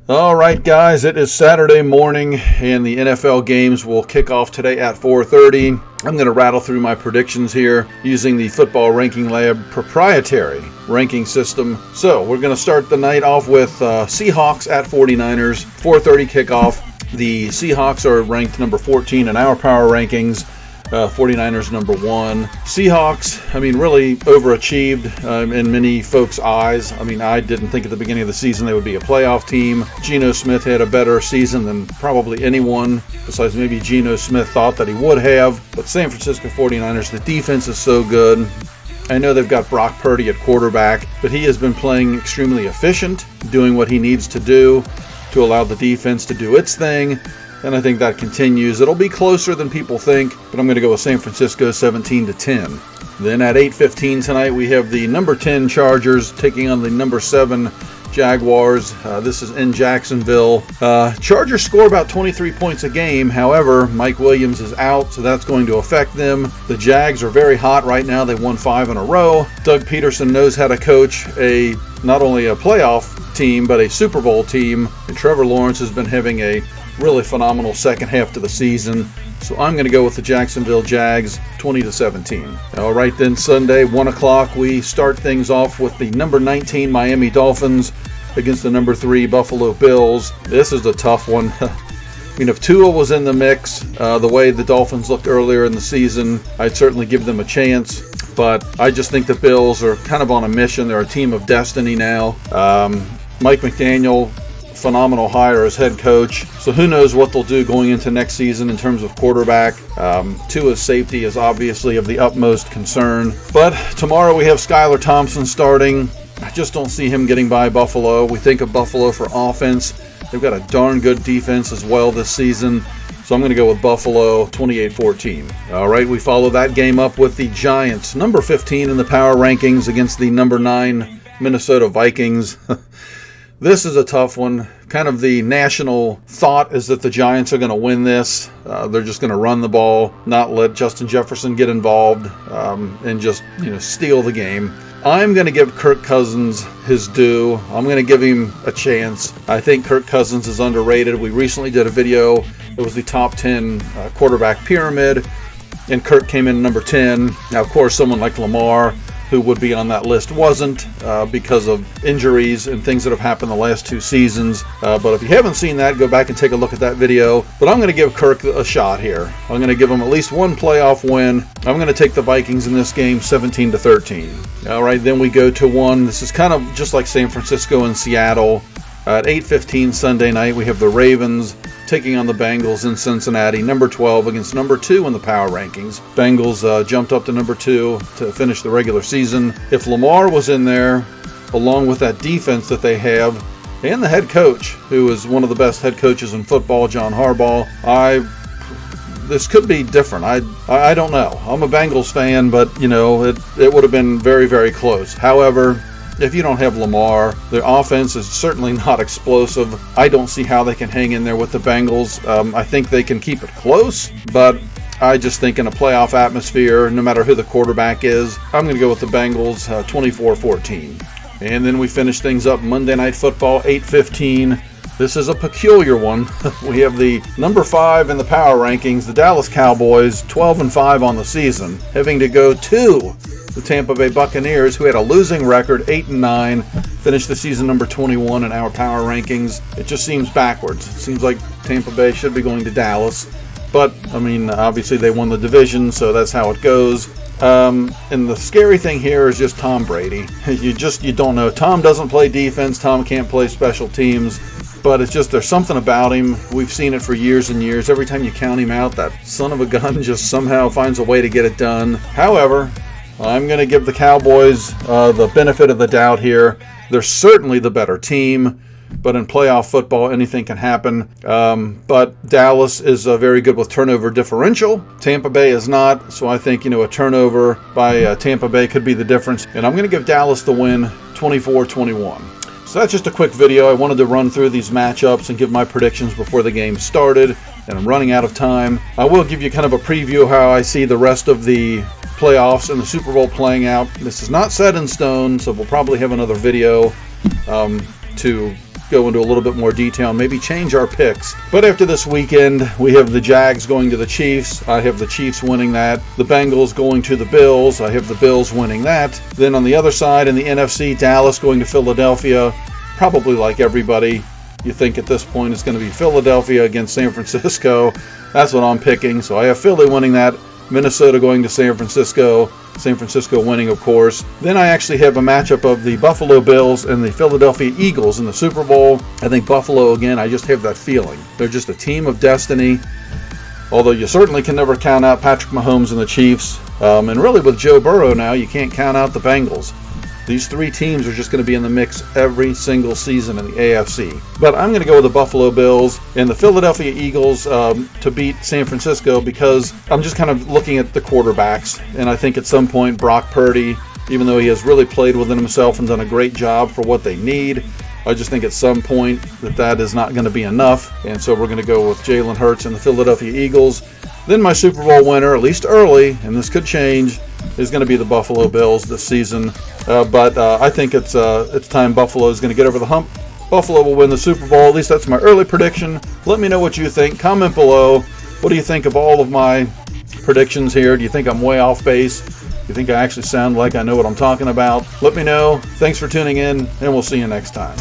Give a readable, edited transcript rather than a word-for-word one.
All right, guys, it is Saturday morning, and the NFL games will kick off today at 4:30. I'm going to rattle through my predictions here using the Football Ranking Lab proprietary ranking system. So we're going to start the night off with Seahawks at 49ers, 4:30 kickoff. The Seahawks are ranked number 14 in our power rankings. 49ers number 1. Seahawks, really overachieved in many folks' eyes. I didn't think at the beginning of the season they would be a playoff team. Geno Smith had a better season than probably anyone, besides maybe Geno Smith thought that he would have. But San Francisco 49ers, the defense is so good. I know they've got Brock Purdy at quarterback, but he has been playing extremely efficient, doing what he needs to do to allow the defense to do its thing. And I think that continues. It'll be closer than people think, but I'm going to go with San Francisco 17-10. Then at 8:15 tonight, we have the number 10 Chargers taking on the number 7 Jaguars. This is in Jacksonville. Chargers score about 23 points a game. However, Mike Williams is out, so that's going to affect them. The Jags are very hot right now. They won 5 in a row. Doug Peterson knows how to coach not only a playoff team, but a Super Bowl team. And Trevor Lawrence has been having a really phenomenal second half to the season. So I'm going to go with the Jacksonville Jags 20-17. All right, then Sunday, 1 o'clock, we start things off with the number 19 Miami Dolphins against the number 3 Buffalo Bills. This is a tough one. If Tua was in the mix, the way the Dolphins looked earlier in the season, I'd certainly give them a chance. But I just think the Bills are kind of on a mission. They're a team of destiny now. Mike McDaniel, phenomenal hire as head coach. So who knows what they'll do going into next season in terms of quarterback. Tua's safety is obviously of the utmost concern. But tomorrow we have Skylar Thompson starting. I just don't see him getting by Buffalo. We think of Buffalo for offense. They've got a darn good defense as well this season. So I'm going to go with Buffalo 28-14. All right, we follow that game up with the Giants, number 15 in the power rankings against the number 9 Minnesota Vikings. This is a tough one. Kind of the national thought is that the Giants are going to win this. They're just going to run the ball, not let Justin Jefferson get involved, and just steal the game. I'm going to give Kirk Cousins his due. I'm going to give him a chance. I think Kirk Cousins is underrated. We recently did a video. It was the top 10 quarterback pyramid, and Kirk came in number 10. Now, of course, someone like Lamar, who would be on that list, wasn't because of injuries and things that have happened the last 2 seasons. But if you haven't seen that, go back and take a look at that video. But I'm going to give Kirk a shot here. I'm going to give him at least one playoff win. I'm going to take the Vikings in this game 17-13. All right, then we go to one. This is kind of just like San Francisco and Seattle. At 8:15 Sunday night, we have the Ravens taking on the Bengals in Cincinnati, number 12 against number 2 in the power rankings. Bengals jumped up to number 2 to finish the regular season. If Lamar was in there, along with that defense that they have, and the head coach, who is one of the best head coaches in football, John Harbaugh, this could be different. I don't know. I'm a Bengals fan, but it would have been very, very close. However, if you don't have Lamar, their offense is certainly not explosive. I don't see how they can hang in there with the Bengals. I think they can keep it close, but I just think in a playoff atmosphere, no matter who the quarterback is, I'm going to go with the Bengals 24-14. And then we finish things up Monday Night Football, 8:15. This is a peculiar one. We have the number 5 in the power rankings, the Dallas Cowboys, 12-5 on the season, having to go to the Tampa Bay Buccaneers, who had a losing record, 8-9, finished the season number 21 in our power rankings. It just seems backwards. It seems like Tampa Bay should be going to Dallas. But, obviously they won the division, so that's how it goes. And the scary thing here is just Tom Brady. You don't know. Tom doesn't play defense. Tom can't play special teams. But it's just, there's something about him. We've seen it for years and years. Every time you count him out, that son of a gun just somehow finds a way to get it done. However, I'm going to give the Cowboys the benefit of the doubt here. They're certainly the better team, but in playoff football, anything can happen. But Dallas is very good with turnover differential. Tampa Bay is not, so I think a turnover by Tampa Bay could be the difference. And I'm going to give Dallas the win 24-21. So that's just a quick video. I wanted to run through these matchups and give my predictions before the game started, and I'm running out of time. I will give you kind of a preview of how I see the rest of the playoffs and the Super Bowl playing out. This is not set in stone, so we'll probably have another video to go into a little bit more detail and maybe change our picks. But after this weekend, we have the Jags going to the Chiefs. I have the Chiefs winning that. The Bengals going to the Bills. I have the Bills winning that. Then on the other side in the NFC, Dallas going to Philadelphia. Probably like everybody, you think at this point it's going to be Philadelphia against San Francisco. That's what I'm picking. So I have Philly winning that. Minnesota going to San Francisco. San Francisco winning, of course. Then I actually have a matchup of the Buffalo Bills and the Philadelphia Eagles in the Super Bowl. I think Buffalo, again, I just have that feeling. They're just a team of destiny. Although you certainly can never count out Patrick Mahomes and the Chiefs. And really with Joe Burrow now, you can't count out the Bengals. These three teams are just going to be in the mix every single season in the AFC. But I'm going to go with the Buffalo Bills and the Philadelphia Eagles to beat San Francisco because I'm just kind of looking at the quarterbacks. And I think at some point Brock Purdy, even though he has really played within himself and done a great job for what they need, I just think at some point that is not going to be enough. And so we're going to go with Jalen Hurts and the Philadelphia Eagles. Then my Super Bowl winner, at least early, and this could change, is going to be the Buffalo Bills this season. But I think it's time Buffalo is going to get over the hump. Buffalo will win the Super Bowl. At least that's my early prediction. Let me know what you think. Comment below. What do you think of all of my predictions here? Do you think I'm way off base? Do you think I actually sound like I know what I'm talking about? Let me know. Thanks for tuning in, and we'll see you next time.